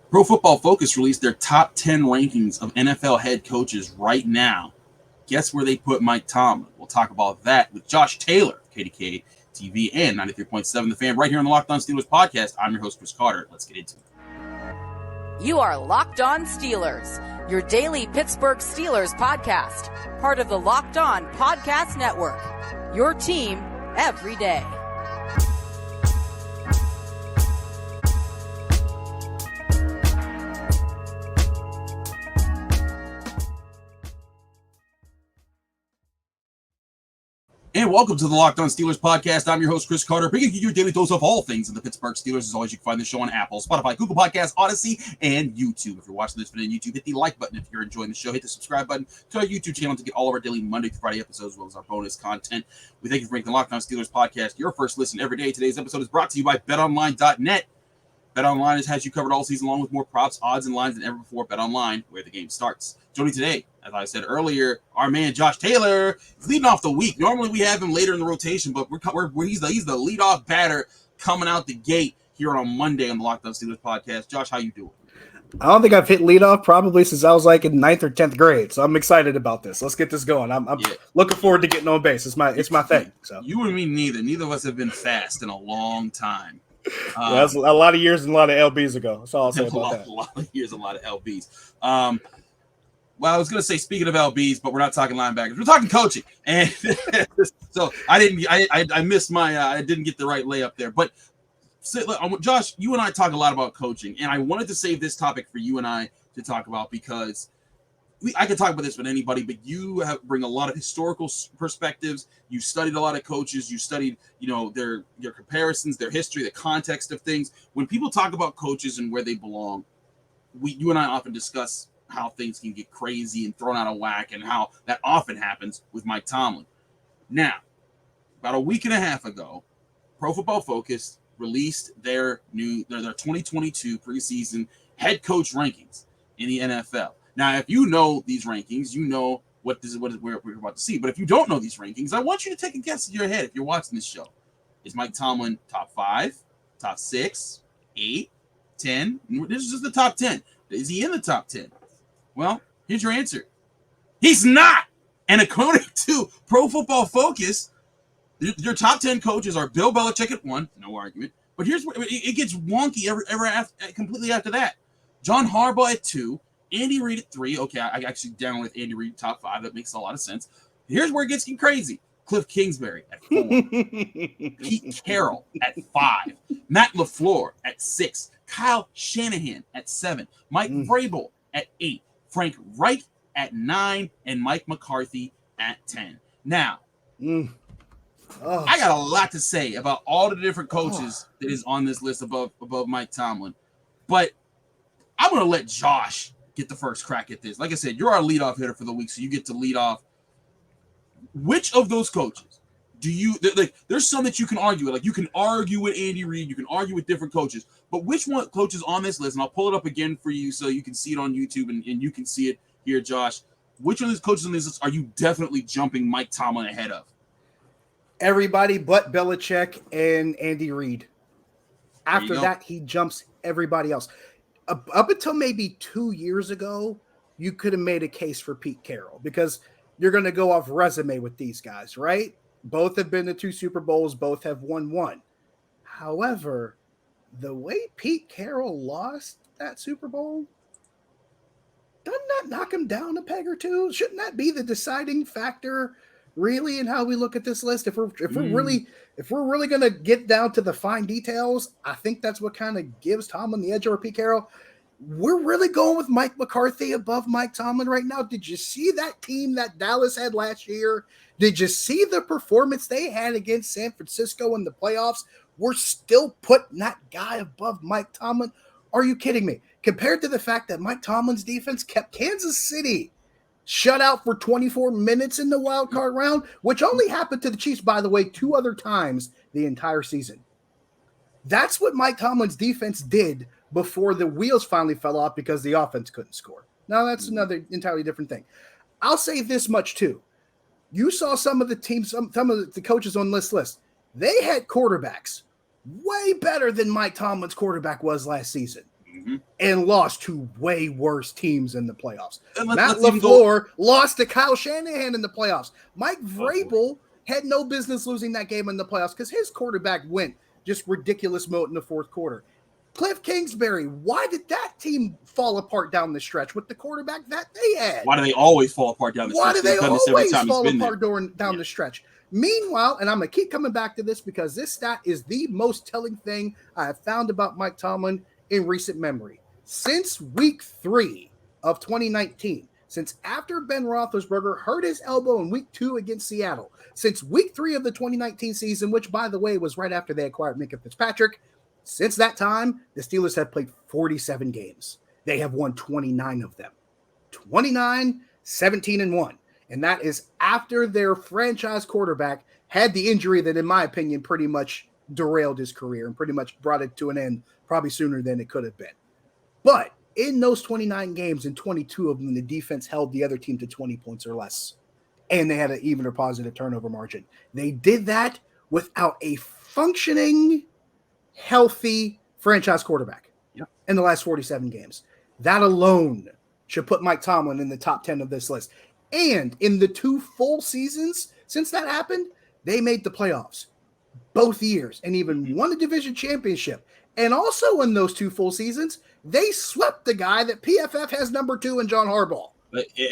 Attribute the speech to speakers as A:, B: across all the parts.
A: Pro Football Focus released their top 10 rankings of NFL head coaches right now. Guess where they put Mike Tomlin? We'll talk about that with Josh Taylor, KDK TV and 93.7 The Fan, right here on the Locked On Steelers podcast. I'm your host, Chris Carter. Let's get into it.
B: You are Locked On Steelers, your daily Pittsburgh Steelers podcast, part of the Locked On Podcast Network, your team every day.
A: And welcome to the Locked On Steelers podcast. I'm your host, Chris Carter, bringing you your daily dose of all things in the Pittsburgh Steelers. As always, you can find the show on Apple, Spotify, Google Podcasts, Odyssey, and YouTube. If you're watching this video on YouTube, hit the like button. If you're enjoying the show, hit the subscribe button to our YouTube channel to get all of our daily Monday through Friday episodes, as well as our bonus content. We thank you for making the Locked On Steelers podcast your first listen every day. Today's episode is brought to you by BetOnline.net. BetOnline has you covered all season long with more props, odds, and lines than ever before. BetOnline, where the game starts. Joining today, as I said earlier, our man Josh Taylor is leading off the week. Normally we have him later in the rotation, but he's the leadoff batter coming out the gate here on Monday on the Locked On Steelers podcast. Josh, how you doing?
C: I don't think I've hit leadoff probably since I was like in 9th or 10th grade, so I'm excited about this. Let's get this going. I'm looking forward to getting on base. It's my thing. So
A: you and me neither. Neither of us have been fast in a long time.
C: That's a lot of years and a lot of LBs ago. That's all I'll say about that.
A: A lot of years, a lot of LBs. Well, I was going to say, speaking of LBs, but we're not talking linebackers. We're talking coaching. And so I missed my, I didn't get the right layup there. But Josh, you and I talk a lot about coaching, and I wanted to save this topic for you and I to talk about because I could talk about this with anybody, but you bring a lot of historical perspectives. You studied a lot of coaches. You studied, their comparisons, their history, the context of things. When people talk about coaches and where they belong, you and I often discuss how things can get crazy and thrown out of whack, and how that often happens with Mike Tomlin. Now, about a week and a half ago, Pro Football Focus released their 2022 preseason head coach rankings in the NFL. Now, if you know these rankings, you know what we're about to see. But if you don't know these rankings, I want you to take a guess in your head if you're watching this show. Is Mike Tomlin top 5, top 6, 8, 10? This is just the top 10. Is he in the top 10? Well, here's your answer. He's not. And according to Pro Football Focus, your top 10 coaches are Bill Belichick at 1, no argument. But here's where it gets wonky completely after that. John Harbaugh at 2, Andy Reid at 3. Okay, I actually down with Andy Reid top 5. That makes a lot of sense. Here's where it gets crazy. Cliff Kingsbury at 4, Pete Carroll at 5, Matt LaFleur at 6, Kyle Shanahan at 7, Mike Vrabel at 8, Frank Reich at 9, and Mike McCarthy at 10. Now, I got a lot to say about all the different coaches that is on this list above Mike Tomlin, but I'm going to let Josh get the first crack at this. Like I said, you're our leadoff hitter for the week, so you get to lead off. Which of those coaches do you like? There's some that you can argue with. Like, you can argue with Andy Reid, you can argue with different coaches, but which one coaches on this list? And I'll pull it up again for you so you can see it on YouTube and you can see it here, Josh. Which of these coaches on this list are you definitely jumping Mike Tomlin ahead of?
C: Everybody but Belichick and Andy Reid. After that, he jumps everybody else. Up until maybe 2 years ago, you could have made a case for Pete Carroll because you're going to go off resume with these guys, right? Both have been to 2 Super Bowls. Both have won 1. However, the way Pete Carroll lost that Super Bowl, doesn't that knock him down a peg or two? Shouldn't that be the deciding factor, really, in how we look at this list? If we're really going to get down to the fine details, I think that's what kind of gives Tomlin the edge over Pete Carroll. We're really going with Mike McCarthy above Mike Tomlin right now. Did you see that team that Dallas had last year? Did you see the performance they had against San Francisco in the playoffs? We're still putting that guy above Mike Tomlin. Are you kidding me? Compared to the fact that Mike Tomlin's defense kept Kansas City shut out for 24 minutes in the wild card round, which only happened to the Chiefs, by the way, 2 other times the entire season. That's what Mike Tomlin's defense did before the wheels finally fell off because the offense couldn't score. Now, that's another entirely different thing. I'll say this much, too. You saw some of the teams, some of the coaches on this list. They had quarterbacks way better than Mike Tomlin's quarterback was last season. and lost to way worse teams in the playoffs.
A: Matt
C: LaFleur lost to Kyle Shanahan in the playoffs. Mike Vrabel had no business losing that game in the playoffs because his quarterback went just ridiculous mode in the fourth quarter. Cliff Kingsbury, why did that team fall apart down the stretch with the quarterback that they had?
A: Why do they always fall apart down the stretch?
C: Why do they always fall apart down the stretch? Meanwhile, and I'm going to keep coming back to this because this stat is the most telling thing I have found about Mike Tomlin in recent memory. Since week 3 of 2019, since after Ben Roethlisberger hurt his elbow in week 2 against Seattle, since week 3 of the 2019 season, which, by the way, was right after they acquired Minka Fitzpatrick, since that time, the Steelers have played 47 games. They have won 29 of them. 29, 17-1. And that is after their franchise quarterback had the injury that, in my opinion, pretty much derailed his career and pretty much brought it to an end probably sooner than it could have been. But in those 29 games, in 22 of them, the defense held the other team to 20 points or less. And they had an even or positive turnover margin. They did that without a functioning, healthy franchise quarterback in the last 47 games. That alone should put Mike Tomlin in the top 10 of this list. And in the 2 full seasons since that happened, they made the playoffs both years and even won a division championship. And also in those 2 full seasons, they swept the guy that PFF has number 2 in John Harbaugh.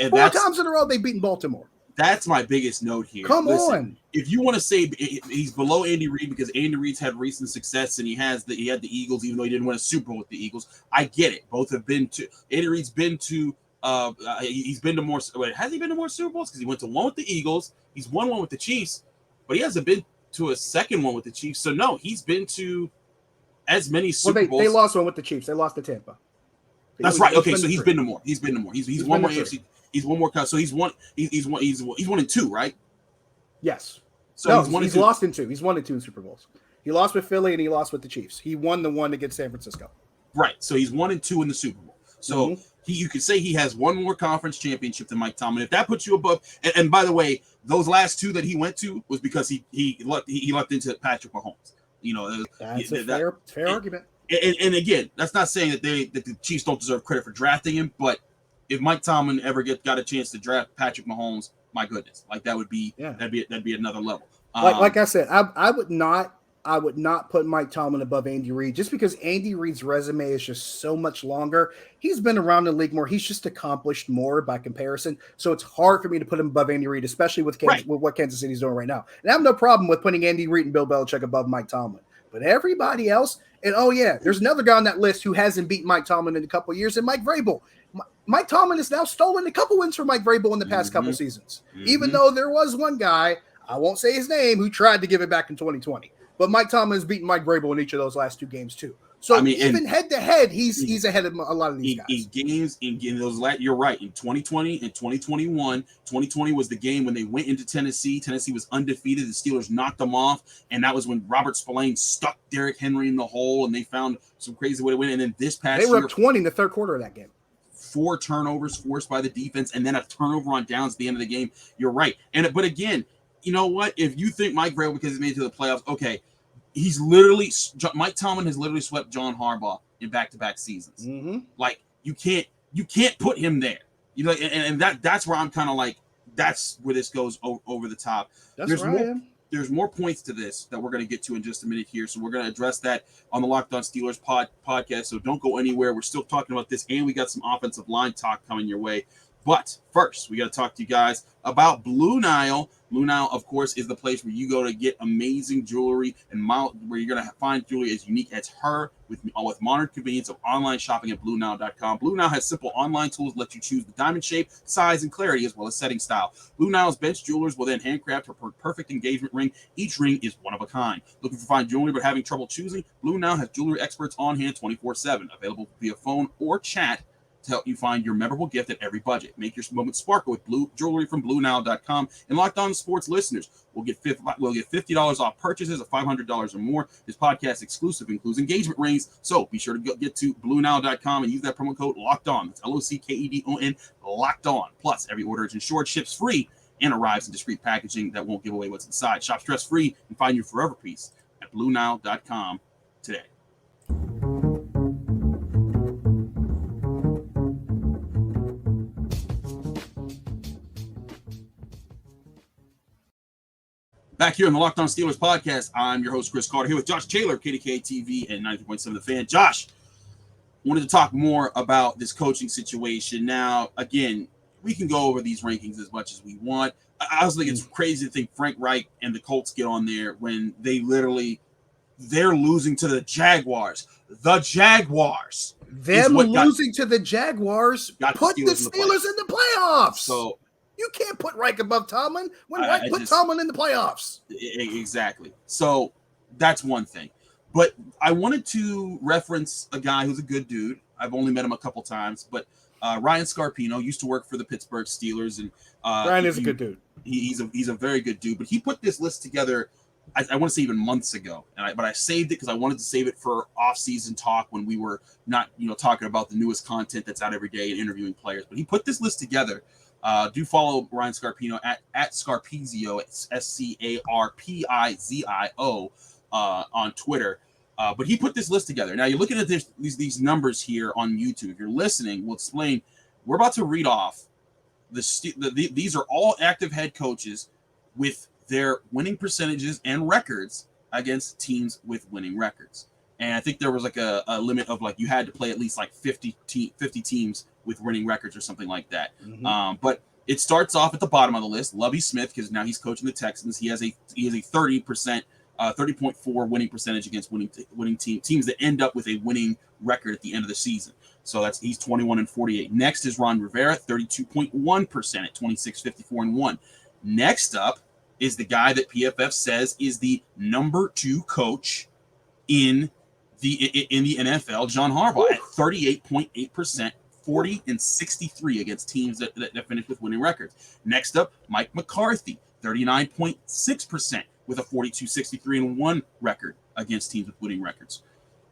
C: 4 times in a row they've beaten Baltimore.
A: That's my biggest note here.
C: Listen,
A: if you want to say he's below Andy Reid because Andy Reid's had recent success and he had the Eagles, even though he didn't win a Super Bowl with the Eagles, I get it. Both have been to Andy Reid's been to he's been to more. Has he been to more Super Bowls? Because he went to one with the Eagles, he's won one with the Chiefs, but he hasn't been to a second one with the Chiefs. So no, he's been to as many Super Bowls.
C: They lost one with the Chiefs. They lost to Tampa.
A: That's right. Okay, so he's been to more. He's won more AFC. He's one more cut. So he's won in 2, right?
C: Yes.
A: So
C: no, he's lost in 2. He's won in 2 in Super Bowls. He lost with Philly and he lost with the Chiefs. He won the one against San Francisco.
A: Right. So he's 1 and 2 in the Super Bowl. So you could say he has one more conference championship than Mike Tomlin. If that puts you above, and by the way, those last 2 that he went to was because he lucked into Patrick Mahomes.
C: That's a fair argument.
A: And again, that's not saying that the Chiefs don't deserve credit for drafting him, but if Mike Tomlin ever got a chance to draft Patrick Mahomes, my goodness, like that'd be another level.
C: Like I said, I would not put Mike Tomlin above Andy Reid just because Andy Reid's resume is just so much longer. He's been around the league more. He's just accomplished more by comparison. So it's hard for me to put him above Andy Reid, especially with what Kansas City's doing right now. And I have no problem with putting Andy Reid and Bill Belichick above Mike Tomlin. But everybody else, and there's another guy on that list who hasn't beaten Mike Tomlin in a couple of years, and Mike Vrabel. Mike Tomlin has now stolen a couple wins from Mike Vrabel in the past couple seasons, even though there was one guy, I won't say his name, who tried to give it back in 2020. But Mike Tomlin has beaten Mike Vrabel in each of those last 2 games too. So even head to head, he's ahead of a lot of these guys.
A: In those you're right. In 2020 and 2021, 2020 was the game when they went into Tennessee. Tennessee was undefeated. The Steelers knocked them off, and that was when Robert Spillane stuck Derrick Henry in the hole, and they found some crazy way to win. And then this past year,
C: they were up 20 in the third quarter of that game.
A: 4 turnovers forced by the defense, and then a turnover on downs at the end of the game. You're right. But again, you know what? If you think Mike Vrabel because he made it to the playoffs, okay. Mike Tomlin has literally swept John Harbaugh in back-to-back seasons. Like you can't put him there. And that's where I'm kind of like, that's where this goes over the top. There's more points to this that we're going to get to in just a minute here. So we're going to address that on the Locked On Steelers podcast. So don't go anywhere. We're still talking about this, and we got some offensive line talk coming your way. But first, we got to talk to you guys about Blue Nile. Blue Nile, of course, is the place where you go to get amazing jewelry and where you're going to find jewelry as unique as her with modern convenience of online shopping at BlueNile.com. Blue Nile has simple online tools that let you choose the diamond shape, size, and clarity, as well as setting style. Blue Nile's bench jewelers will then handcraft her perfect engagement ring. Each ring is one of a kind. Looking for fine jewelry but having trouble choosing? Blue Nile has jewelry experts on hand 24/7, available via phone or chat to help you find your memorable gift at every budget. Make your moment sparkle with blue jewelry from BlueNile.com. And Locked On Sports listeners will get $50 off purchases of $500 or more. This podcast exclusive includes engagement rings. So be sure to get to BlueNile.com and use that promo code Locked On. That's LOCKEDON, Locked On. Plus, every order is insured, ships free, and arrives in discreet packaging that won't give away what's inside. Shop stress-free and find your forever piece at BlueNile.com today. Back here on the Locked On Steelers podcast, I'm your host, Chris Carter, here with Josh Taylor, KDK TV and 90.7 The Fan. Josh, wanted to talk more about this coaching situation. Now, again, we can go over these rankings as much as we want. I also think it's crazy to think Frank Reich and the Colts get on there when they're losing to the Jaguars. The Jaguars.
C: Them losing to the Jaguars put the Steelers in the playoffs.
A: So
C: you can't put Reich above Tomlin when Reich put Tomlin in the playoffs.
A: Exactly. So that's one thing. But I wanted to reference a guy who's a good dude. I've only met him a couple times, but Ryan Scarpino used to work for the Pittsburgh Steelers, and
C: Ryan is a good dude.
A: He's a very good dude. But he put this list together, I want to say even months ago, but I saved it because I wanted to save it for off-season talk when we were not, talking about the newest content that's out every day and interviewing players. But he put this list together. Do follow Ryan Scarpino at Scarpizio. It's SCARPIZIO on Twitter. But he put this list together. Now you're looking at these numbers here on YouTube. If you're listening, we'll explain. We're about to read off these are all active head coaches with their winning percentages and records against teams with winning records. And I think there was like a limit of you had to play at least 50 teams with winning records or something like that. Mm-hmm. But it starts off at the bottom of the list. Lovie Smith, because now he's coaching the Texans. He has a 30.4 winning percentage against winning teams that end up with a winning record at the end of the season. So he's 21-48. Next is Ron Rivera, 32.1% at 26-54-1. Next up is the guy that PFF says is the number 2 coach in the NFL, John Harbaugh, at 38.8%, 40-63 against teams that finish with winning records. Next up, Mike McCarthy, 39.6% with a 42-63-1 record against teams with winning records.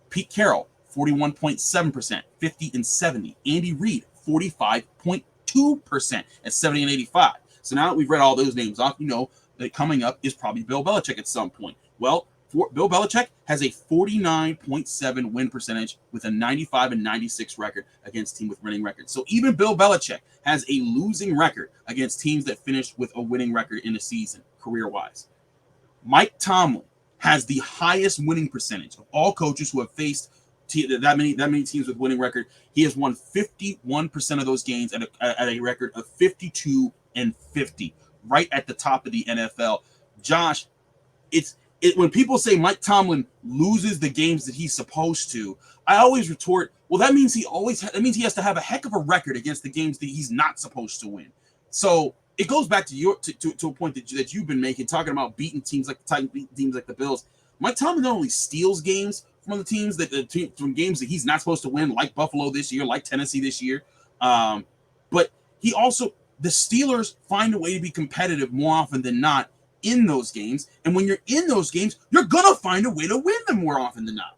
A: Pete Carroll, 41.7%, 50-70. Andy Reid, 45.2% at 70-85. So now that we've read all those names off, that coming up is probably Bill Belichick at some point. Well, Bill Belichick has a 49.7 win percentage with a 95-96 record against teams with winning records. So even Bill Belichick has a losing record against teams that finished with a winning record in a season, career-wise. Mike Tomlin has the highest winning percentage of all coaches who have faced that many teams with winning record. He has won 51% of those games at a record of 52-50, right at the top of the NFL. Josh, when people say Mike Tomlin loses the games that he's supposed to, I always retort, well, that means he has to have a heck of a record against the games that he's not supposed to win. So it goes back to to a point that you've been making, talking about beating teams like the Titans, beating teams like the Bills. Mike Tomlin not only steals games from the teams from games that he's not supposed to win, like Buffalo this year, like Tennessee this year, but he also, the Steelers find a way to be competitive more often than not in those games. And when you're in those games, you're going to find a way to win them more often than not.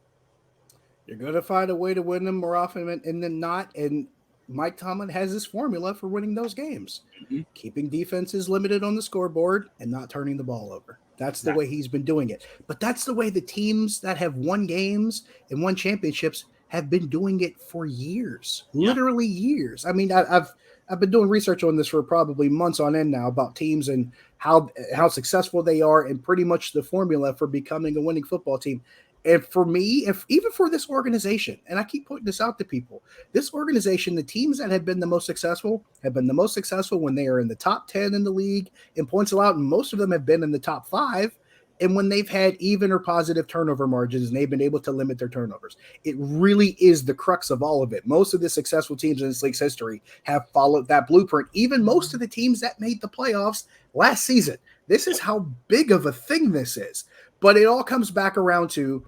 C: You're going to find a way to win them more often than not. And Mike Tomlin has his formula for winning those games. Mm-hmm. Keeping defenses limited on the scoreboard and not turning the ball over. That's the way he's been doing it. But that's the way the teams that have won games and won championships have been doing it for years, literally years. I mean, I've been doing research on this for probably months on end now about teams and how successful they are and pretty much the formula for becoming a winning football team. And for me, even for this organization, and I keep pointing this out to people, this organization, the teams that have been the most successful have been the most successful when they are in the top 10 in the league in points allowed, and most of them have been in the top 5. And when they've had even or positive turnover margins and they've been able to limit their turnovers, it really is the crux of all of it. Most of the successful teams in this league's history have followed that blueprint. Even most of the teams that made the playoffs last season. This is how big of a thing this is. But it all comes back around to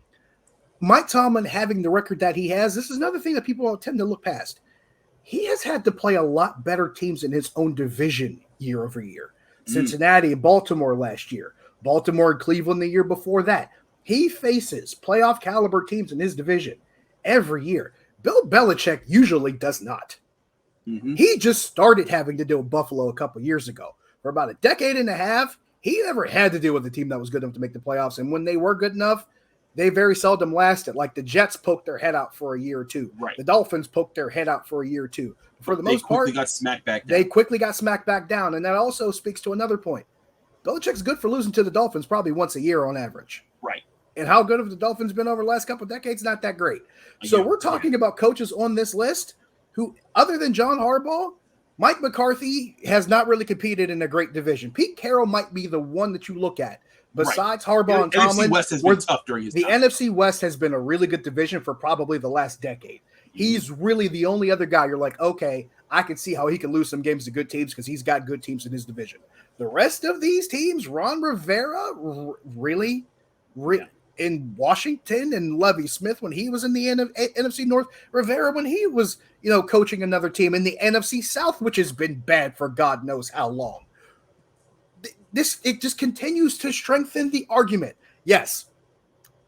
C: Mike Tomlin having the record that he has. This is another thing that people tend to look past. He has had to play a lot better teams in his own division year over year. Cincinnati and Baltimore last year. Baltimore and Cleveland the year before that. He faces playoff caliber teams in his division every year. Bill Belichick usually does not. Mm-hmm. He just started having to deal with Buffalo a couple years ago. For about a decade and a half, he never had to deal with a team that was good enough to make the playoffs. And when they were good enough, they very seldom lasted. Like the Jets poked their head out for a year or two.
A: Right.
C: The Dolphins poked their head out for a year or two. For the most part,
A: they quickly got smacked back down.
C: They quickly got smacked back down. And that also speaks to another point. Belichick's good for losing to the Dolphins probably once a year on average.
A: Right.
C: And how good have the Dolphins been over the last couple of decades? Not that great. So we're talking about coaches on this list who, other than John Harbaugh, Mike McCarthy has not really competed in a great division. Pete Carroll might be the one that you look at. Besides Harbaugh and Tomlin,
A: NFC West has been tough during his time.
C: The NFC West has been a really good division for probably the last decade. He's really the only other guy you're like, okay, I can see how he can lose some games to good teams because he's got good teams in his division. The rest of these teams, Ron Rivera, really in Washington, and Lovie Smith when he was in the NFC North, Rivera when he was, coaching another team in the NFC South, which has been bad for God knows how long. It just continues to strengthen the argument. Yes,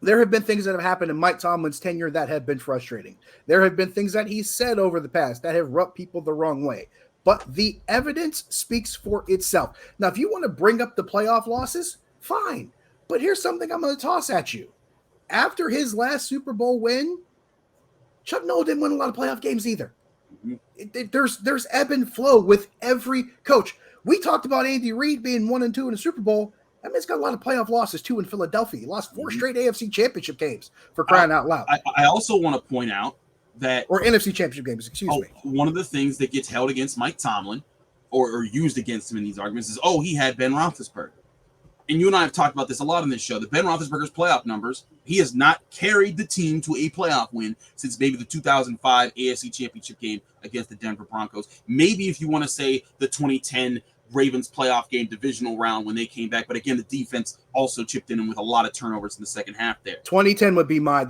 C: there have been things that have happened in Mike Tomlin's tenure that have been frustrating. There have been things that he's said over the past that have rubbed people the wrong way. But the evidence speaks for itself. Now, if you want to bring up the playoff losses, fine. But here's something I'm going to toss at you. After his last Super Bowl win, Chuck Noll didn't win a lot of playoff games either. There's ebb and flow with every coach. We talked about Andy Reid being 1-2 in the Super Bowl. That man's got a lot of playoff losses too in Philadelphia. He lost 4 straight AFC Championship games for crying out loud.
A: I also want to point out that
C: or NFC Championship games. Excuse me.
A: One of the things that gets held against Mike Tomlin or used against him in these arguments is, he had Ben Roethlisberger. And you and I have talked about this a lot on this show, that Ben Roethlisberger's playoff numbers, he has not carried the team to a playoff win since maybe the 2005 AFC Championship game against the Denver Broncos. Maybe if you want to say the 2010 Ravens playoff game divisional round when they came back. But again, the defense also chipped in with a lot of turnovers in the second half there. 2010
C: would be my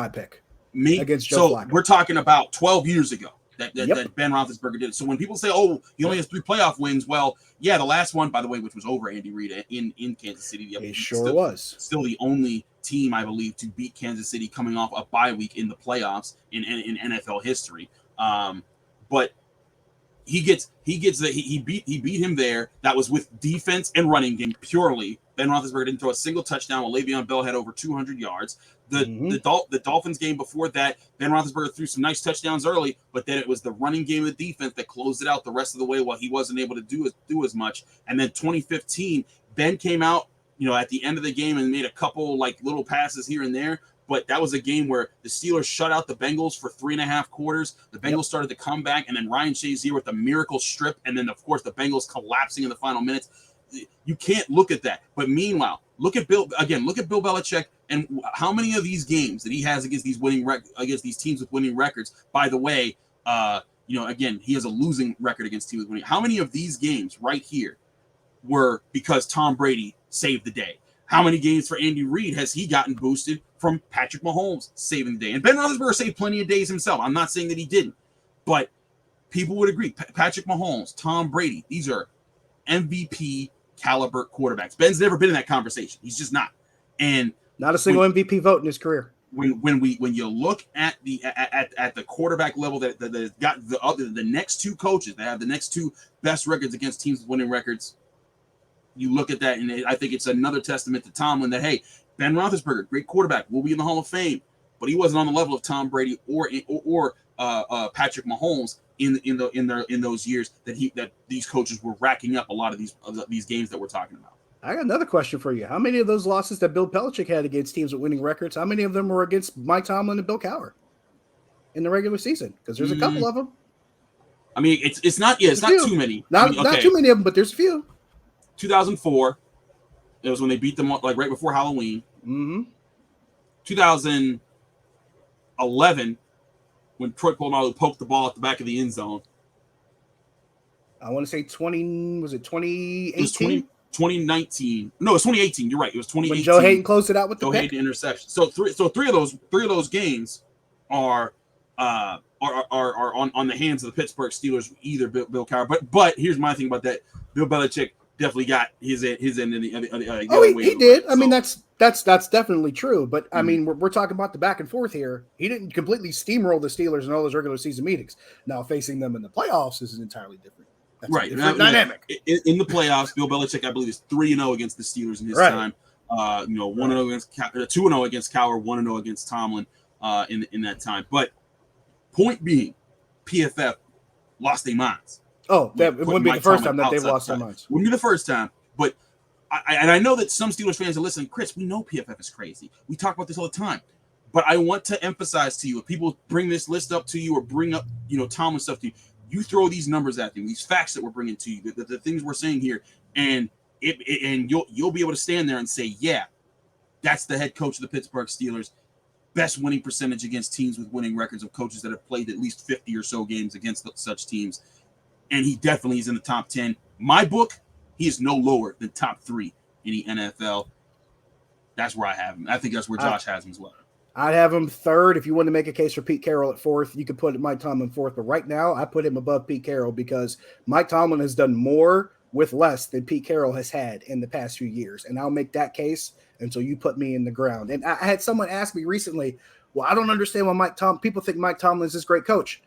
C: pick. Against Joe Flacco.
A: We're talking about 12 years ago that Ben Roethlisberger did. So when people say, he only has 3 playoff wins, well, yeah, the last one, by the way, which was over Andy Reid in Kansas City.
C: It sure was.
A: Still the only team, I believe, to beat Kansas City coming off a bye week in the playoffs in NFL history. But he beat him there. That was with defense and running game purely. Ben Roethlisberger didn't throw a single touchdown while Le'Veon Bell had over 200 yards. The Dolphins game before that, Ben Roethlisberger threw some nice touchdowns early, but then it was the running game of the defense that closed it out the rest of the way while he wasn't able to do as much. And then 2015, Ben came out, at the end of the game and made a couple little passes here and there. But that was a game where the Steelers shut out the Bengals for 3.5 quarters. The Bengals started to come back, and then Ryan Shazier with the miracle strip, and then, of course, the Bengals collapsing in the final minutes. You can't look at that. But meanwhile, look at Bill Belichick and how many of these games that he has against these against these teams with winning records. By the way, again, he has a losing record against teams with winning. How many of these games right here were because Tom Brady saved the day? How many games for Andy Reid has he gotten boosted from Patrick Mahomes saving the day? And Ben Roethlisberger saved plenty of days himself. I'm not saying that he didn't, but people would agree. Patrick Mahomes, Tom Brady, these are MVP caliber quarterbacks. Ben's never been in that conversation. He's just not. And
C: not a single MVP vote in his career.
A: When you look at the quarterback level that got the next 2 coaches that have the next 2 best records against teams with winning records, you look at that, and I think it's another testament to Tomlin that, hey, Ben Roethlisberger, great quarterback, will be in the Hall of Fame, but he wasn't on the level of Tom Brady or Patrick Mahomes in those years that these coaches were racking up a lot of these games that we're talking about.
C: I got another question for you. How many of those losses that Bill Belichick had against teams with winning records, how many of them were against Mike Tomlin and Bill Cowher in the regular season? Because there's a couple of them.
A: I mean, it's not too many.
C: Not too many of them, but there's a few.
A: 2004, it was when they beat them right before Halloween. 2011, when Troy Polamalu poked the ball at the back of the end zone.
C: I want to say 2018?
A: It was 2019. No, it was 2018. You're right. It was 2018.
C: When Joe Hayden closed it out with the
A: Joe Hayden interception. So three of those games are on the hands of the Pittsburgh Steelers, either Bill Cowher. But here's my thing about that. Bill Belichick definitely got his end in the other way.
C: He did. I mean, that's definitely true. But I mean, we're talking about the back and forth here. He didn't completely steamroll the Steelers in all those regular season meetings. Now facing them in the playoffs is entirely different. That's
A: right.
C: Dynamic.
A: In the playoffs, Bill Belichick, I believe, is 3-0 against the Steelers in his time. 1-0 against 2-0 against Cowher, 1-0 against Tomlin in that time. But point being, PFF lost their minds.
C: Oh, it wouldn't be the first time that they've lost their minds.
A: Wouldn't be the first time, but I know that some Steelers fans are listening. Chris, we know PFF is crazy. We talk about this all the time. But I want to emphasize to you, if people bring this list up to you or bring up, Tomlin stuff to you, you throw these numbers at them, these facts that we're bringing to you, the things we're saying here, and you'll be able to stand there and say, yeah, that's the head coach of the Pittsburgh Steelers. Best winning percentage against teams with winning records of coaches that have played at least 50 or so games against such teams. And he definitely is in the top 10. My book, he is no lower than top 3 in the NFL. That's where I have him. I think that's where Josh has him as well.
C: I'd have him 3rd. If you want to make a case for Pete Carroll at 4th, you could put Mike Tomlin 4th. But right now, I put him above Pete Carroll because Mike Tomlin has done more with less than Pete Carroll has had in the past few years. And I'll make that case until you put me in the ground. And I had someone ask me recently, well, I don't understand why people think Mike Tomlin is this great coach.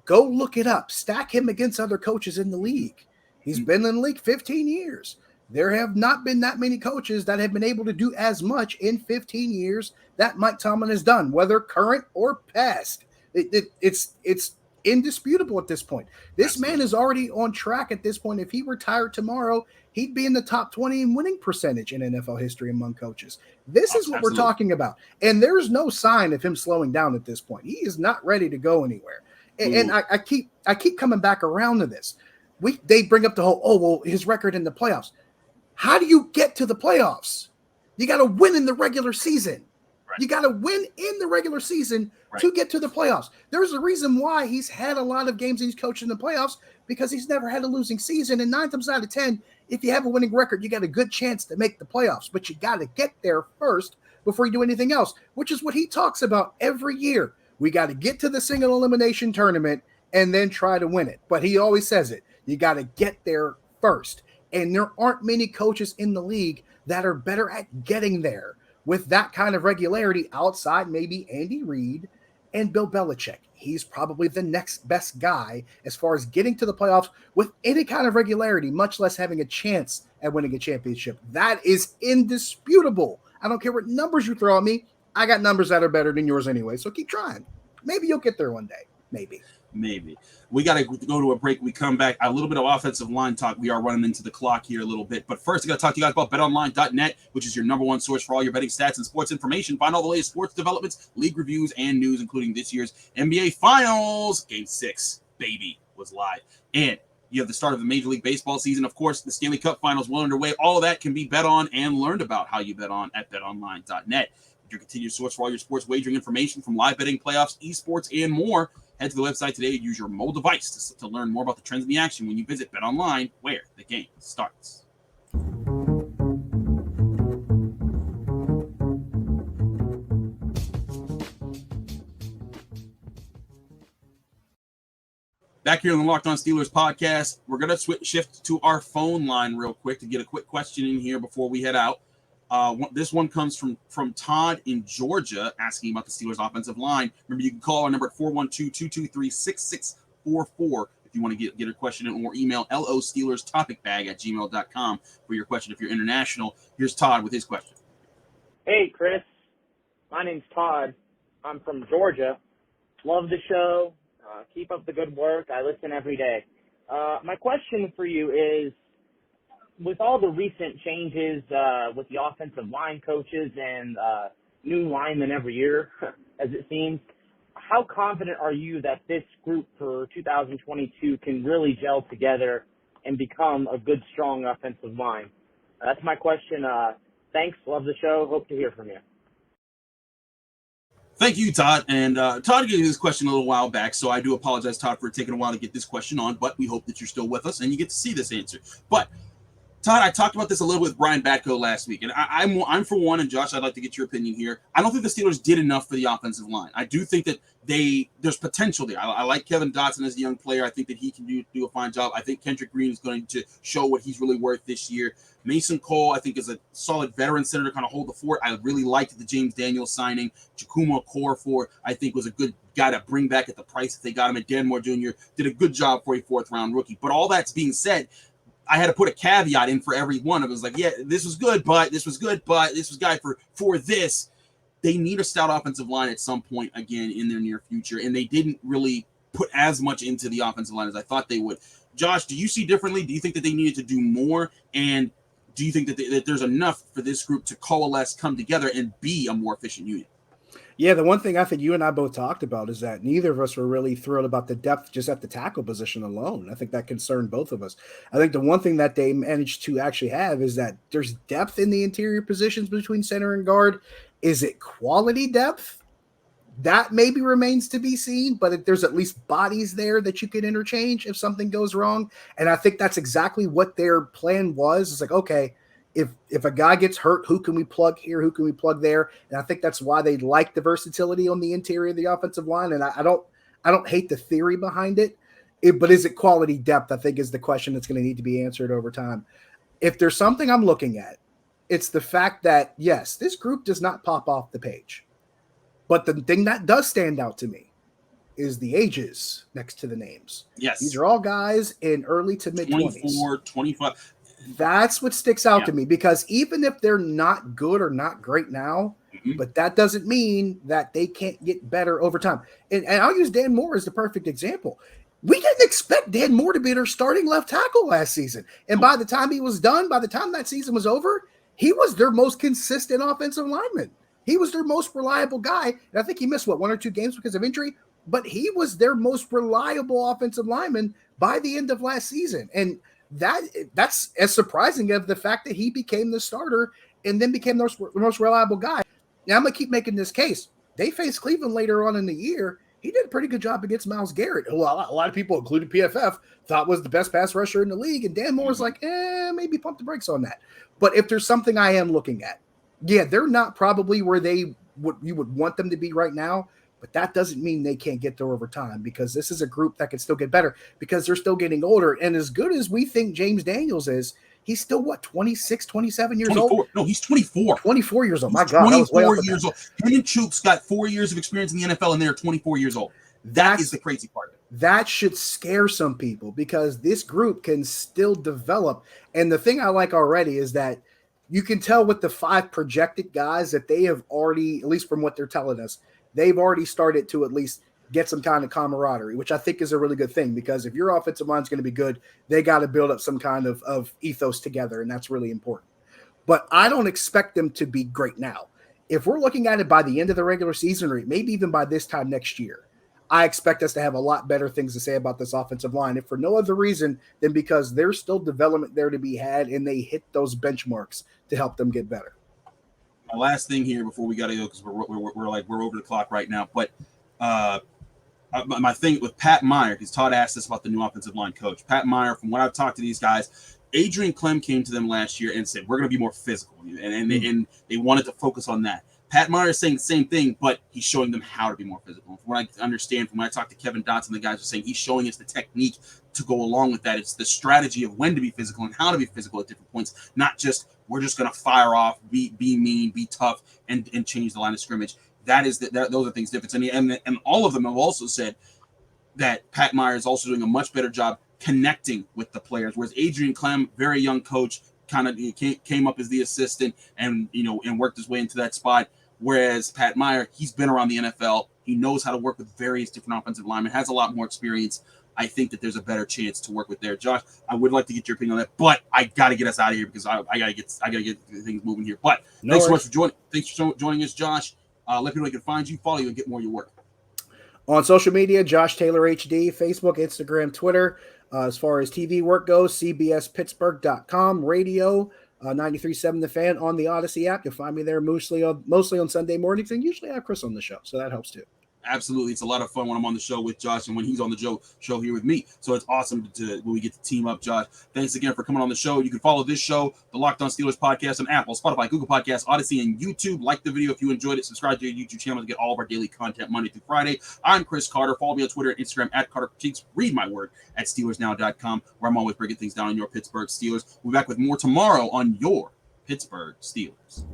C: Go look it up. Stack him against other coaches in the league. He's been in the league 15 years. There have not been that many coaches that have been able to do as much in 15 years that Mike Tomlin has done, whether current or past. It's indisputable at this point. This man is already on track at this point. If he retired tomorrow, he'd be in the top 20 in winning percentage in NFL history among coaches. This is what we're talking about. And there's no sign of him slowing down at this point. He is not ready to go anywhere. And I keep coming back around to this. They bring up the whole, his record in the playoffs. How do you get to the playoffs? You got to win in the regular season. Right. You got to win in the regular season to get to the playoffs. There's a reason why he's had a lot of games he's coached in the playoffs, because he's never had a losing season. And 9 times out of 10, if you have a winning record, you got a good chance to make the playoffs. But you got to get there first before you do anything else, which is what he talks about every year. We got to get to the single elimination tournament and then try to win it. But he always says it. You got to get there first. And there aren't many coaches in the league that are better at getting there with that kind of regularity outside maybe Andy Reid and Bill Belichick. He's probably the next best guy as far as getting to the playoffs with any kind of regularity, much less having a chance at winning a championship. That is indisputable. I don't care what numbers you throw at me. I got numbers that are better than yours anyway, so keep trying. Maybe you'll get there one day. Maybe. We got to go to a break. We come back. A little bit of offensive line talk. We are running into the clock here a little bit. But first, I got to talk to you guys about betonline.net, which is your number one source for all your betting stats and sports information. Find all the latest sports developments, league reviews, and news, including this year's NBA Finals. Game 6, baby, was live. And you have the start of the Major League Baseball season. Of course, the Stanley Cup Finals well underway. All of that can be bet on and learned about how you bet on at betonline.net. Your continued source for all your sports wagering information from live betting, playoffs, esports, and more. Head to the website today and use your mobile device to learn more about the trends in the action when you visit BetOnline, where the game starts. Back here on the Locked On Steelers podcast, we're going to shift to our phone line real quick to get a quick question in here before we head out. This one comes from Todd in Georgia asking about the Steelers offensive line. Remember, you can call our number at 412-223-6644 if you want to get a question in, or email losteelerstopicbag@gmail.com for your question if you're international. Here's Todd with his question.
D: Hey, Chris. My name's Todd. I'm from Georgia. Love the show. Keep up the good work. I listen every day. My question for you is, with all the recent changes with the offensive line coaches and new linemen every year, as it seems, how confident are you that this group for 2022 can really gel together and become a good, strong offensive line? That's my question. Thanks. Love the show. Hope to hear from you.
A: Thank you, Todd. And Todd gave me this question a little while back, so I do apologize, Todd, for taking a while to get this question on, but we hope that you're still with us and you get to see this answer. But Todd, I talked about this a little with Brian Batko last week, and I'm for one, and Josh, I'd like to get your opinion here. I don't think the Steelers did enough for the offensive line. I do think that there's potential there. I like Kevin Dotson as a young player. I think that he can do a fine job. I think Kendrick Green is going to show what he's really worth this year. Mason Cole, I think, is a solid veteran center to kind of hold the fort. I really liked the James Daniels signing. Chukwuma Okorafor, I think, was a good guy to bring back at the price that they got him. And Dan Moore Jr. did a good job for a fourth-round rookie. But all that's being said, I had to put a caveat in for every one of it. It was like, yeah, this was good, but this was good, but this was guy for this. They need a stout offensive line at some point again in their near future, and they didn't really put as much into the offensive line as I thought they would. Josh, do you see differently? Do you think that they needed to do more? And do you think that there's enough for this group to coalesce, come together, and be a more efficient unit?
C: Yeah, the one thing I think you and I both talked about is that neither of us were really thrilled about the depth just at the tackle position alone. I think that concerned both of us. I think the one thing that they managed to actually have is that there's depth in the interior positions between center and guard. Is it quality depth? That maybe remains to be seen, but there's at least bodies there that you can interchange if something goes wrong. And I think that's exactly what their plan was. It's like, okay, if a guy gets hurt, who can we plug here? Who can we plug there? And I think that's why they like the versatility on the interior of the offensive line. And I don't hate the theory behind it, but is it quality depth? I think is the question that's going to need to be answered over time. If there's something I'm looking at, it's the fact that, yes, this group does not pop off the page. But the thing that does stand out to me is the ages next to the names.
A: Yes.
C: These are all guys in early to mid-20s.
A: 24, 25.
C: That's what sticks out to me, because even if they're not good or not great now, but that doesn't mean that they can't get better over time. And I'll use Dan Moore as the perfect example. We didn't expect Dan Moore to be their starting left tackle last season. And by the time he was done, by the time that season was over, he was their most consistent offensive lineman. He was their most reliable guy. And I think he missed, 1 or 2 games because of injury, but he was their most reliable offensive lineman by the end of last season. And that's as surprising of the fact that he became the starter and then became the most reliable guy. Now I'm going to keep making this case. They faced Cleveland later on in the year. He did a pretty good job against Myles Garrett, who a lot of people, including PFF, thought was the best pass rusher in the league. And Dan Moore's like, maybe pump the brakes on that. But if there's something I am looking at, yeah, they're not probably where you would want them to be right now. But that doesn't mean they can't get there over time, because this is a group that can still get better because they're still getting older. And as good as we think James Daniels is, he's still, 26, 27 years
A: 24.
C: old?
A: No, he's 24.
C: 24 years old.
A: He's
C: My God.
A: 24 years old. Him and Chooks got 4 years of experience in the NFL, and they're 24 years old. That is the crazy part of it.
C: That should scare some people, because this group can still develop. And the thing I like already is that you can tell with the 5 projected guys that they have already, at least from what they're telling us, they've already started to at least get some kind of camaraderie, which I think is a really good thing, because if your offensive line is going to be good, they got to build up some kind of ethos together, and that's really important. But I don't expect them to be great now. If we're looking at it by the end of the regular season, or maybe even by this time next year, I expect us to have a lot better things to say about this offensive line, if for no other reason than because there's still development there to be had, and they hit those benchmarks to help them get better.
A: My last thing here before we got to go, because we're over the clock right now. But my thing with Pat Meyer, because Todd asked us about the new offensive line coach. Pat Meyer, from what I've talked to these guys, Adrian Klemm came to them last year and said, we're going to be more physical. And they wanted to focus on that. Pat Meyer is saying the same thing, but he's showing them how to be more physical. From what I understand, from when I talked to Kevin Dotson, the guys are saying he's showing us the technique to go along with that. It's the strategy of when to be physical and how to be physical at different points, not just we're just going to fire off, be mean, be tough, and change the line of scrimmage. Those are things different. And all of them have also said that Pat Meyer is also doing a much better job connecting with the players, whereas Adrian Klemm, very young coach, kind of came up as the assistant and worked his way into that spot. Whereas Pat Meyer, he's been around the NFL. He knows how to work with various different offensive linemen, has a lot more experience. I think that there's a better chance to work with there. Josh, I would like to get your opinion on that, but I got to get us out of here because I got to get things moving here. But thanks so much for joining. Thanks for joining us, Josh. Let people know they can find you, follow you, and get more of your work. On social media, Josh Taylor HD, Facebook, Instagram, Twitter. As far as TV work goes, cbspittsburgh.com, radio, 93.7 The Fan on the Odyssey app. You'll find me there mostly on Sunday mornings, and usually I have Chris on the show, so that helps too. Absolutely. It's a lot of fun when I'm on the show with Josh and when he's on the show here with me. So it's awesome when we get to team up, Josh. Thanks again for coming on the show. You can follow this show, the Locked On Steelers podcast, on Apple, Spotify, Google Podcasts, Odyssey, and YouTube. Like the video if you enjoyed it. Subscribe to your YouTube channel to get all of our daily content Monday through Friday. I'm Chris Carter. Follow me on Twitter and Instagram at Carter Critiques. Read my work at SteelersNow.com, where I'm always breaking things down on your Pittsburgh Steelers. We'll be back with more tomorrow on your Pittsburgh Steelers.